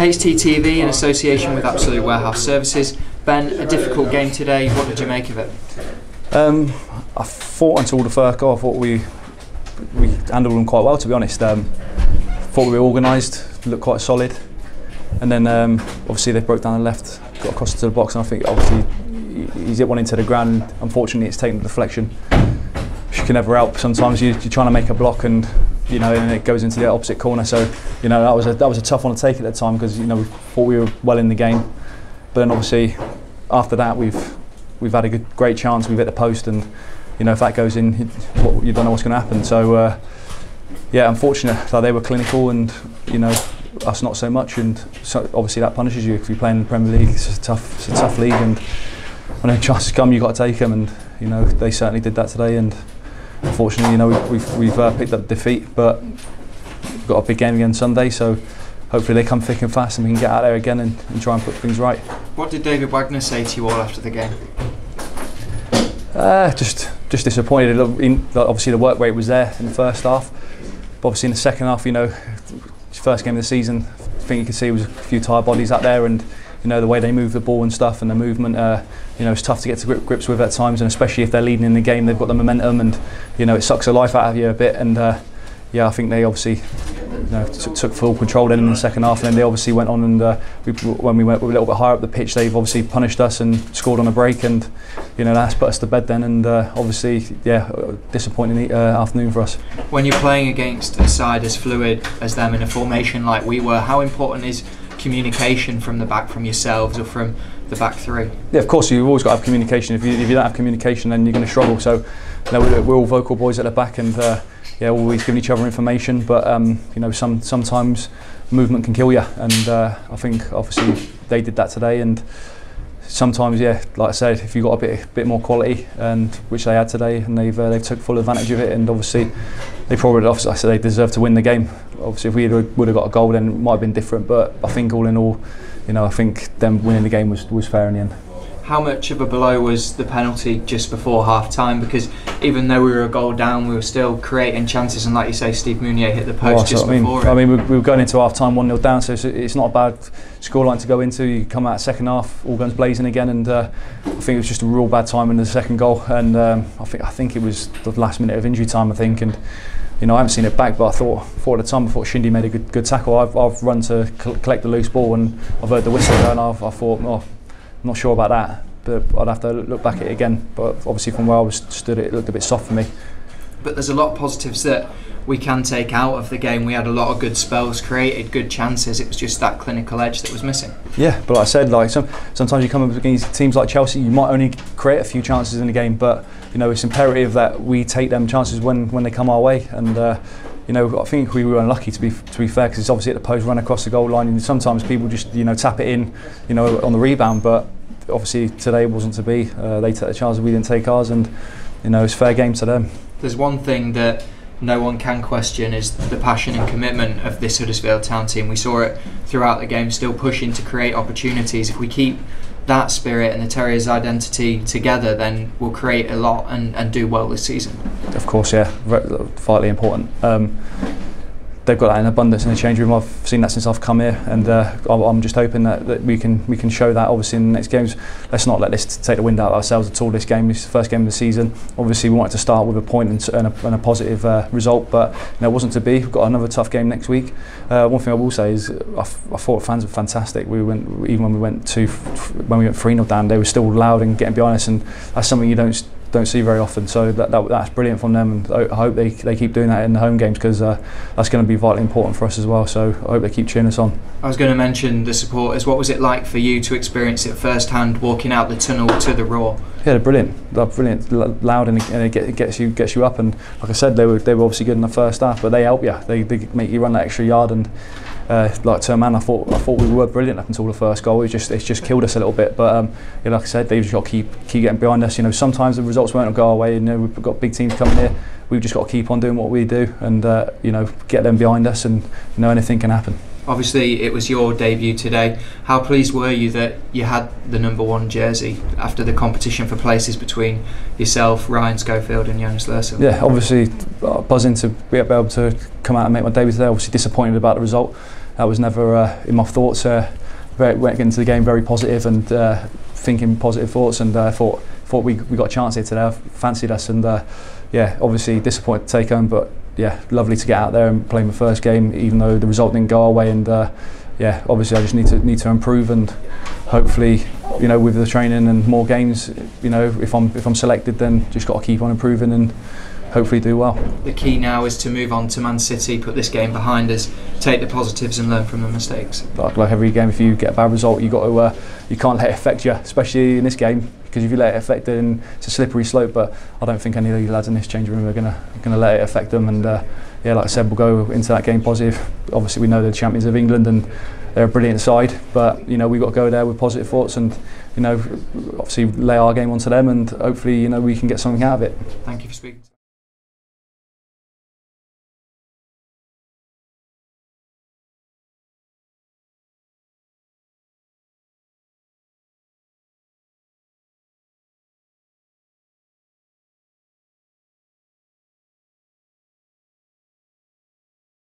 HTTV in association with Absolute Warehouse Services. Ben, a difficult game today. What did you make of it? I thought until the first goal, I thought we handled them quite well, to be honest. Thought we were organised, looked quite solid, and then obviously they broke down the left, got across to the box, and I think obviously he's hit one into the ground. Unfortunately, it's taken the deflection, which you can never help. Sometimes you're trying to make a block and and it goes into the opposite corner. So that was a tough one to take at the time, because we thought we were well in the game, but then obviously after that we've had a great chance. We've hit the post, and if that goes in, you don't know what's going to happen. So yeah, unfortunate that they were clinical and us not so much, and so obviously that punishes you if you're playing in the Premier League. It's a tough league, and when the chances come, you've got to take them, and they certainly did that today. And unfortunately, we've picked up defeat, but we've got a big game again Sunday, so hopefully they come thick and fast and we can get out there again and try and put things right. What did David Wagner say to you all after the game? Just disappointed. Obviously the work rate was there in the first half, but obviously in the second half, first game of the season, I think you could see there was a few tired bodies out there, and the way they move the ball and stuff, and the movement, it's tough to get to grips with at times, and especially if they're leading in the game, they've got the momentum, and it sucks the life out of you a bit. And yeah, I think they obviously took full control then in the second half, and then they obviously went on, and when we went a little bit higher up the pitch, they've obviously punished us and scored on a break, and that's put us to bed then. And obviously, yeah, disappointing afternoon for us. When you're playing against a side as fluid as them in a formation like we were, how important is communication from the back, from yourselves or from the back three? Yeah, of course, you've always got to have communication. If you don't have communication, then you're going to struggle. So we're all vocal boys at the back, and yeah, always giving each other information, but sometimes movement can kill you, and I think obviously they did that today. And sometimes, yeah, like I said, if you've got a bit more quality, and which they had today, and they've took full advantage of it, and obviously they probably, obviously, I said, they deserve to win the game. Obviously, if we would have got a goal, then it might have been different. But I think all in all, I think them winning the game was fair in the end. How much of a blow was the penalty just before half time? Because even though we were a goal down, we were still creating chances, and like you say, Steve Mounier hit the post just before it. I mean, we were going into half time 1-0 down, so it's not a bad scoreline to go into. You come out second half, all guns blazing again, and I think it was just a real bad time in the second goal. And I think it was the last minute of injury time, I think. And I haven't seen it back, but I thought at the time, Shindy made a good tackle. I've run to collect the loose ball, and I've heard the whistle go, and I thought, I'm not sure about that, but I'd have to look back at it again. But obviously from where I was stood, it looked a bit soft for me. But there's a lot of positives that we can take out of the game. We had a lot of good spells, created good chances. It was just that clinical edge that was missing. Yeah, but like I said, sometimes you come up against teams like Chelsea, you might only create a few chances in the game, but it's imperative that we take them chances when they come our way. And I think we were unlucky, to be fair, because it's obviously at the post, run across the goal line, and sometimes people just tap it in on the rebound, but obviously today wasn't to be. They took the chances, we didn't take ours, and it's fair game to them. There's one thing that no one can question, is the passion and commitment of this Huddersfield Town team. We saw it throughout the game, still pushing to create opportunities. If we keep that spirit and the Terriers' identity together, then we'll create a lot and do well this season. Of course, yeah, vitally important. They've got that in abundance in the change room. I've seen that since I've come here, and I'm just hoping that we can show that obviously in the next games. Let's not let this take the wind out of ourselves at all. This game is the first game of the season. Obviously we wanted to start with a point and a positive result, but it wasn't to be. We've got another tough game next week. One thing I will say is I thought fans were fantastic. Even when we went 3-0 down, they were still loud and getting behind us, and that's something you don't see very often, so that's brilliant from them, and I hope they keep doing that in the home games, because that's going to be vitally important for us as well. So I hope they keep cheering us on. I was going to mention the supporters. What was it like for you to experience it firsthand, walking out the tunnel to the Roar? Yeah, they're brilliant. They're brilliant, loud, and it gets you up. And like I said, they were obviously good in the first half, but they help you. They make you run that extra yard, and like to a man, I thought we were brilliant up until the first goal. It's just killed us a little bit. But like I said, they've just got to keep getting behind us. Sometimes the results won't go our way. We've got big teams coming here. We've just got to keep on doing what we do, and get them behind us, and anything can happen. Obviously, it was your debut today. How pleased were you that you had the #1 jersey after the competition for places between yourself, Ryan Schofield and Jonas Lörsel? Yeah, obviously buzzing to be able to come out and make my debut today. Obviously disappointed about the result. that was never in my thoughts. Went into the game very positive and thinking positive thoughts, and thought we got a chance here today. I fancied us, and yeah, obviously disappointed to take home, but yeah, lovely to get out there and play my first game, even though the result didn't go our way. And yeah, obviously I just need to improve, and hopefully, you know, with the training and more games, you know, if I'm selected, then just got to keep on improving and hopefully do well. The key now is to move on to Man City, put this game behind us, take the positives and learn from the mistakes. Like every game, if you get a bad result, you can't let it affect you, especially in this game, because if you let it affect it, then it's a slippery slope. But I don't think any of these lads in this changing room are gonna let it affect them. And yeah, like I said, we'll go into that game positive. Obviously, we know they're the champions of England and they're a brilliant side, but you know, we've got to go there with positive thoughts and, you know, obviously lay our game onto them, and hopefully, you know, we can get something out of it. Thank you for speaking.